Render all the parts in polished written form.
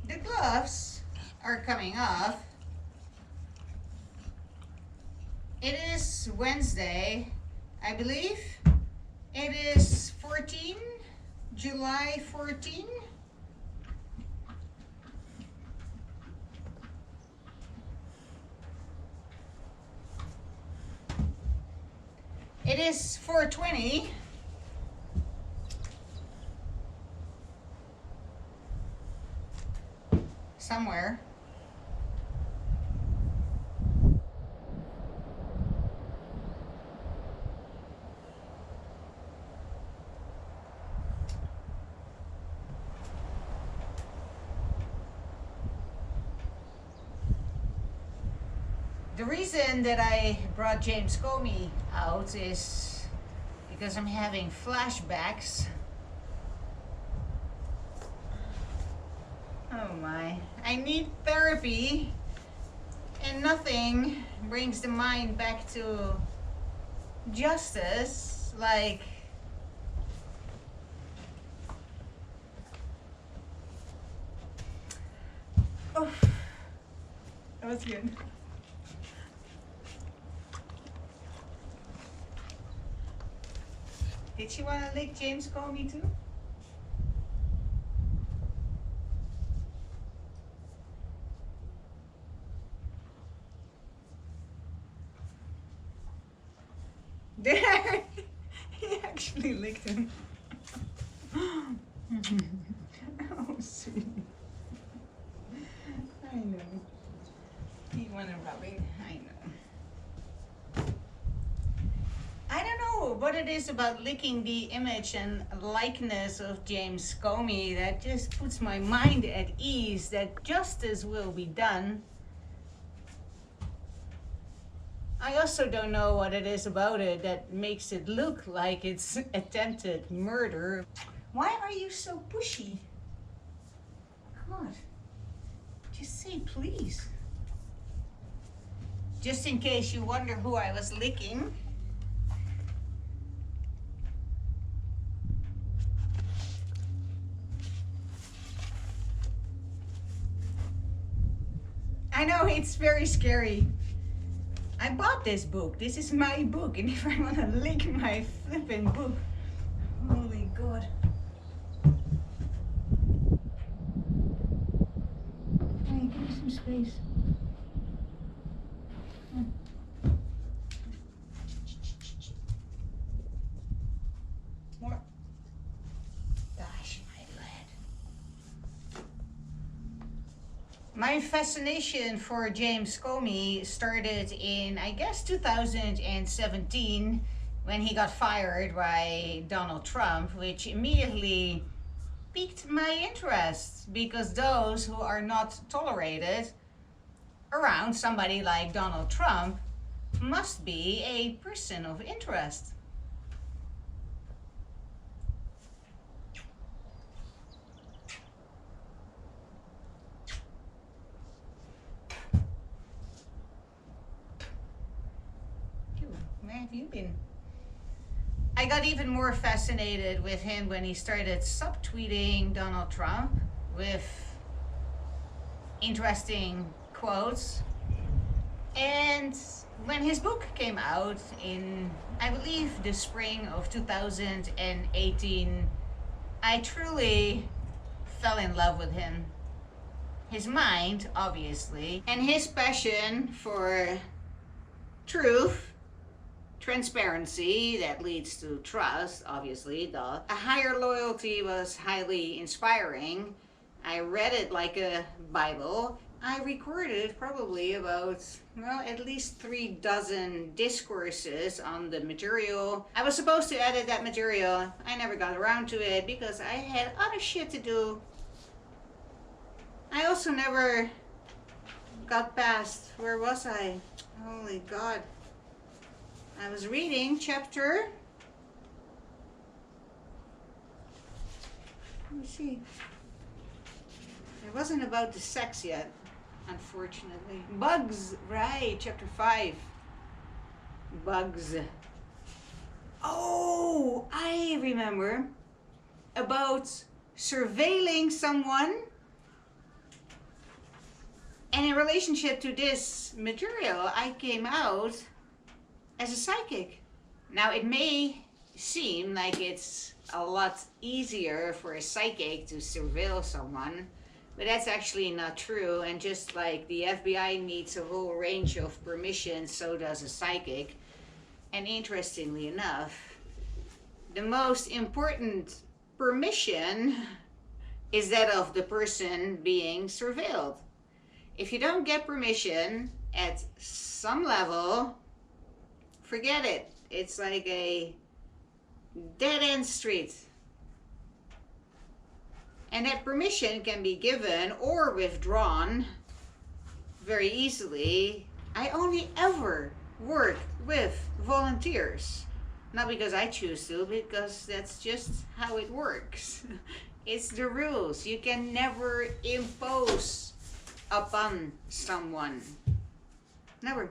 The gloves are coming off. It is Wednesday, I believe. It is July 14. It is 4:20. Somewhere. The reason that I brought James Comey out is because I'm having flashbacks. Oh my. I need therapy, and nothing brings the mind back to justice like oh, that was good. Did she want to lick James Comey too? There! He actually licked him. Oh, sweet. I know. He wanted rubbing. I know. I don't know what it is about licking the image and likeness of James Comey that just puts my mind at ease that justice will be done. I also don't know what it is about it that makes it look like it's attempted murder. Why are you so pushy? God, just say please. Just in case you wonder who I was licking. I know it's very scary. I bought this book. This is my book. And if I want to lick my flipping book, holy God. Hey, give me some space. More. Gosh, my lead. My fascination for James Comey started in, I guess, 2017 when he got fired by Donald Trump, which immediately piqued my interest because those who are not tolerated around somebody like Donald Trump must be a person of interest. Where have you been? I got even more fascinated with him when he started subtweeting Donald Trump with interesting quotes. And when his book came out in, I believe, the spring of 2018, I truly fell in love with him. His mind, obviously, and his passion for truth, transparency that leads to trust, obviously, duh. A higher loyalty was highly inspiring. I read it like a Bible. I recorded probably about, well, at least 36 discourses on the material. I was supposed to edit that material. I never got around to it because I had other shit to do. I also never got past, where was I? Holy God. I was reading chapter, let me see. It wasn't about the sex yet, unfortunately. Bugs, right, chapter 5. Bugs. Oh, I remember about surveilling someone And in relationship to this material, I came out as a psychic. Now, it may seem like it's a lot easier for a psychic to surveil someone, but that's actually not true. And just like the FBI needs a whole range of permissions, so does a psychic. And interestingly enough, the most important permission is that of the person being surveilled. If you don't get permission at some level, forget it. It's like a dead-end street. And that permission can be given or withdrawn very easily. I only ever work with volunteers. Not because I choose to, because that's just how it works. It's the rules. You can never impose upon someone. Never.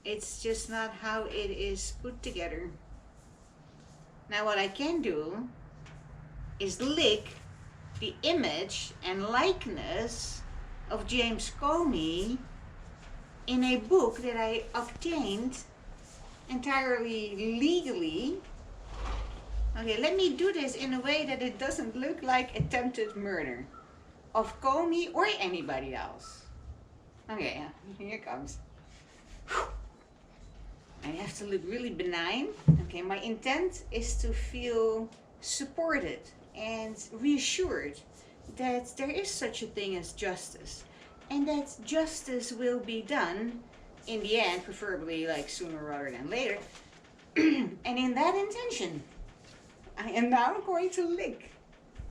It's just not how it is put together. Now what I can do is lick the image and likeness of James Comey in a book that I obtained entirely legally. Okay, let me do this in a way that it doesn't look like attempted murder of Comey or anybody else. Okay, here it comes. I have to look really benign. Okay, my intent is to feel supported and reassured that there is such a thing as justice, and that justice will be done in the end, preferably like sooner rather than later. And in that intention, I am now going to lick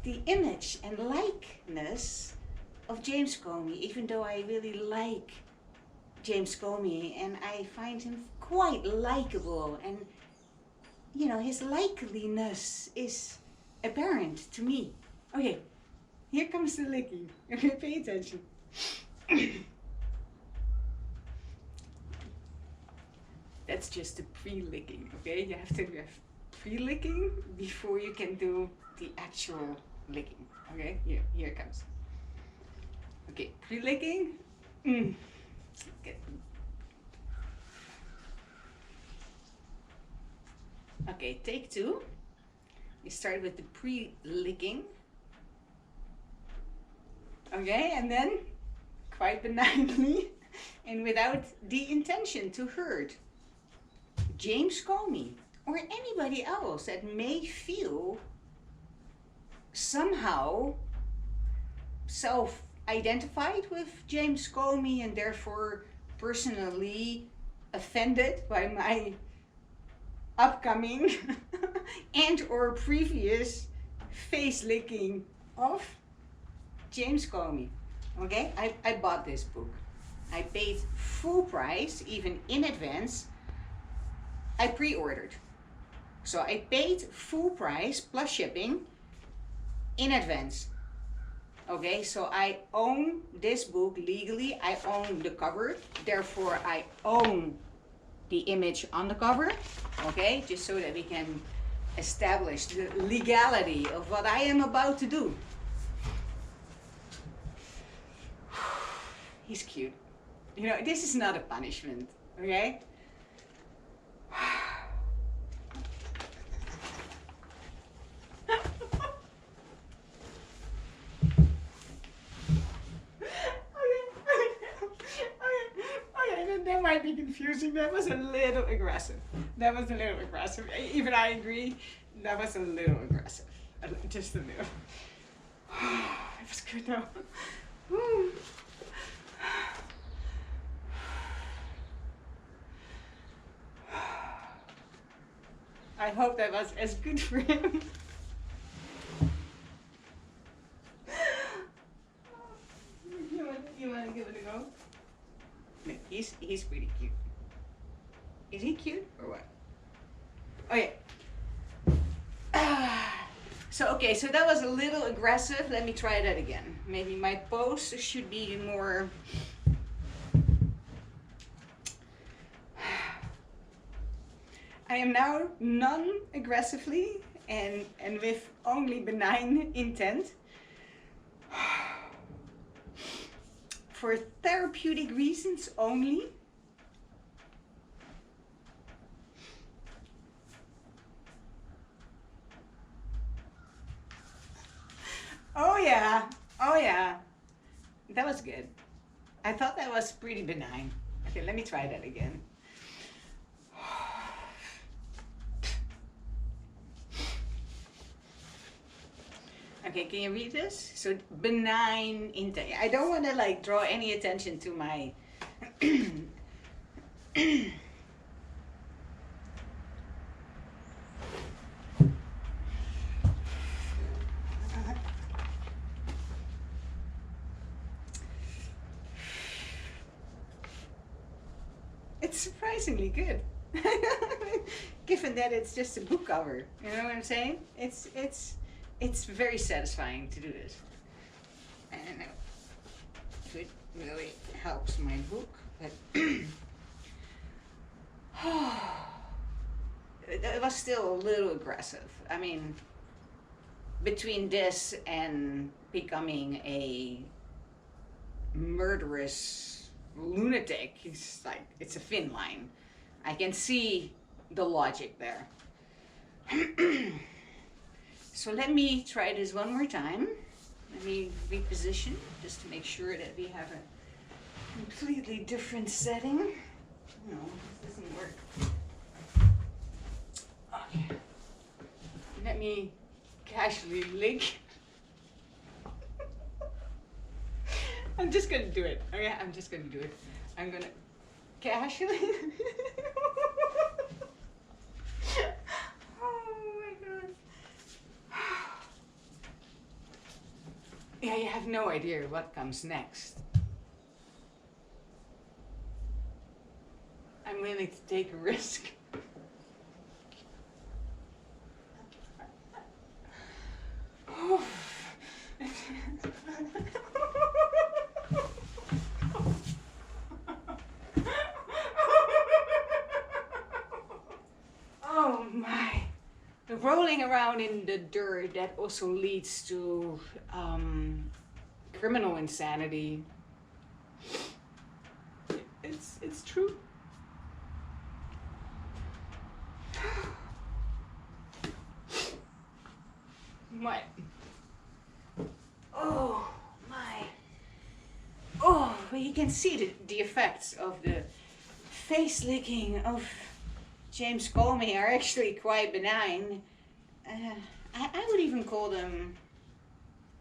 the image and likeness of James Comey, even though I really like James Comey and I find him quite likable, and you know, his likeliness is apparent to me. Okay, here comes the licking. Okay, pay attention. That's just the pre-licking, okay? You have to have pre-licking before you can do the actual licking, okay? Here it comes. Okay, pre-licking. Okay. Okay, take two. You start with the pre-licking. Okay, and then quite benignly and without the intention to hurt James Comey or anybody else that may feel somehow self-identified with James Comey and therefore personally offended by my upcoming and or previous face licking of James Comey. Okay, I bought this book. I paid full price, even in advance. I pre-ordered. So I paid full price plus shipping in advance. Okay, so I own this book legally. I own the cover. Therefore, I own the image on the cover. Okay, just so that we can establish the legality of what I am about to do. He's cute. You know, this is not a punishment, okay? Okay, that might be confusing. That was a little aggressive. Even I agree, that was a little aggressive. Just a little. It was good though. I hope that was as good for him. You want to give it a go? No, he's pretty cute. Is he cute or what? Okay. So that was a little aggressive. Let me try that again. Maybe my pose should be more. I am now non-aggressively and with only benign intent for therapeutic reasons only. Oh yeah, oh yeah, that was good. I thought that was pretty benign. Okay, let me try that again. Okay, can you read this? So benign intake. I don't want to like draw any attention to my It's surprisingly good. Given that it's just a book cover. You know what I'm saying? It's very satisfying to do this. I don't know if it really helps my book, but it was still a little aggressive. I mean, between this and becoming a murderous lunatic, it's a thin line. I can see the logic there. So let me try this one more time. Let me reposition just to make sure that we have a completely different setting. No, this doesn't work. Okay. Let me casually lick. I'm just gonna do it. Okay, I'm just gonna do it. I'm gonna casually. Oh my god. Yeah, you have no idea what comes next. I'm willing to take a risk. Oh. Oh my. The rolling around in the dirt, that also leads to criminal insanity. It's true. What? Oh my. Oh, well, you can see the effects of the face licking of James Comey are actually quite benign. I would even call them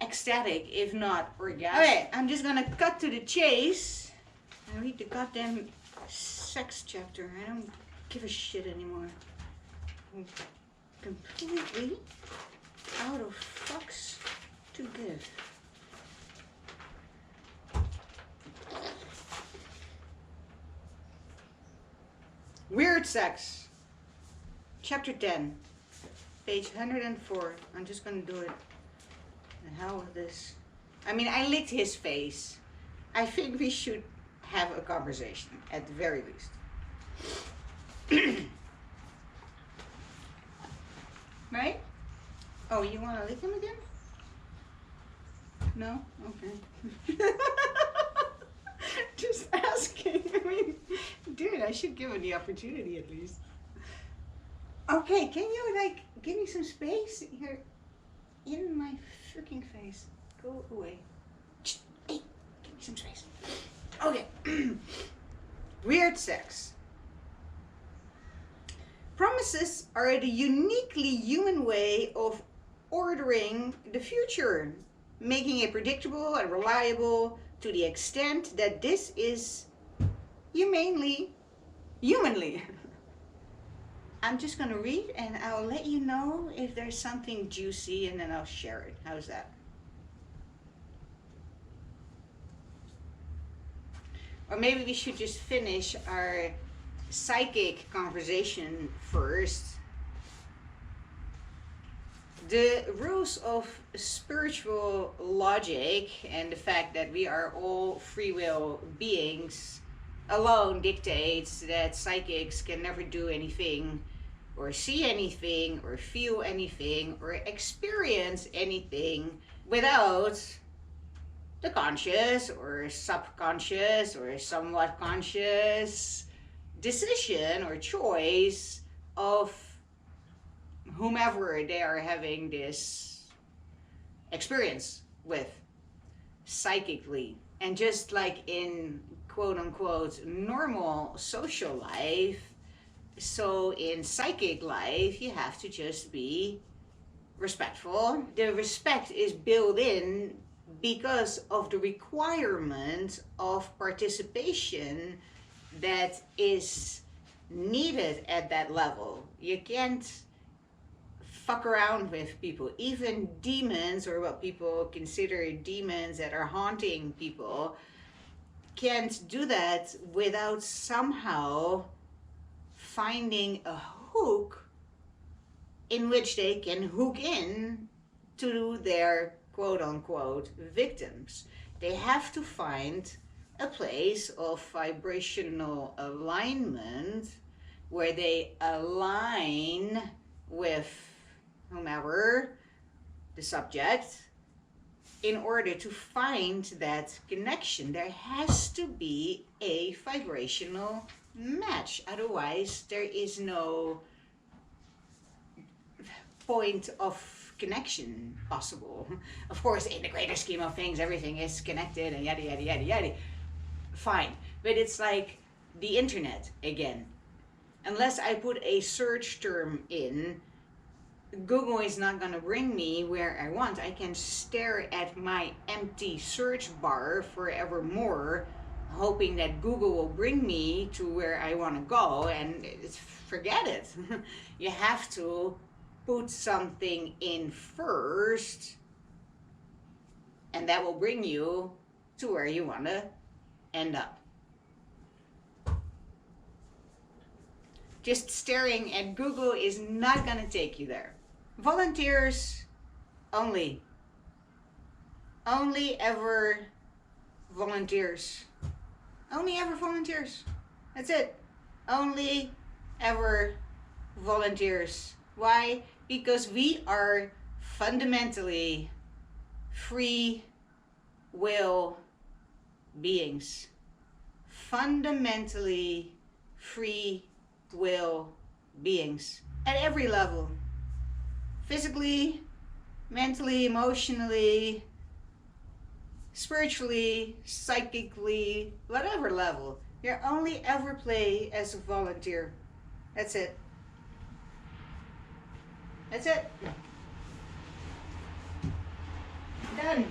ecstatic, if not orgasmic. Okay, I'm just gonna cut to the chase. I read the goddamn sex chapter. I don't give a shit anymore. I'm completely out of fucks to give. Weird sex. Chapter 10. Page 104. I'm just gonna do it. The hell with this. I mean, I licked his face. I think we should have a conversation, at the very least. Right? Oh, you wanna lick him again? No? Okay. Just asking. I mean, dude, I should give him the opportunity at least. Okay, can you like give me some space? You're in my freaking face. Go away. Hey, give me some space. Okay. Weird sex. Promises are the uniquely human way of ordering the future, making it predictable and reliable to the extent that this is humanly. I'm just gonna read and I'll let you know if there's something juicy and then I'll share it. How's that? Or maybe we should just finish our psychic conversation first. The rules of spiritual logic and the fact that we are all free will beings alone dictates that psychics can never do anything or see anything or feel anything or experience anything without the conscious or subconscious or somewhat conscious decision or choice of whomever they are having this experience with psychically. And just like in quote unquote normal social life, so in psychic life, you have to just be respectful. The respect is built in because of the requirement of participation that is needed at that level. You can't fuck around with people. Even demons, or what people consider demons that are haunting people, can't do that without somehow finding a hook in which they can hook in to their quote unquote victims. They have to find a place of vibrational alignment where they align with whomever, the subject, in order to find that connection. There has to be a vibrational match. Otherwise, there is no point of connection possible. Of course, in the greater scheme of things, everything is connected and yada, yada, yada, yada. Fine. But it's like the internet again. Unless I put a search term in, Google is not going to bring me where I want. I can stare at my empty search bar forevermore, hoping that Google will bring me to where I want to go, and forget it. You have to put something in first, and that will bring you to where you want to end up. Just staring at Google is not going to take you there. Volunteers only. Only ever volunteers. Only ever volunteers. That's it. Only ever volunteers. Why? Because we are fundamentally free will beings. Fundamentally free will beings at every level. Physically, mentally, emotionally, spiritually, psychically, whatever level. You only ever play as a volunteer. That's it. That's it. Done.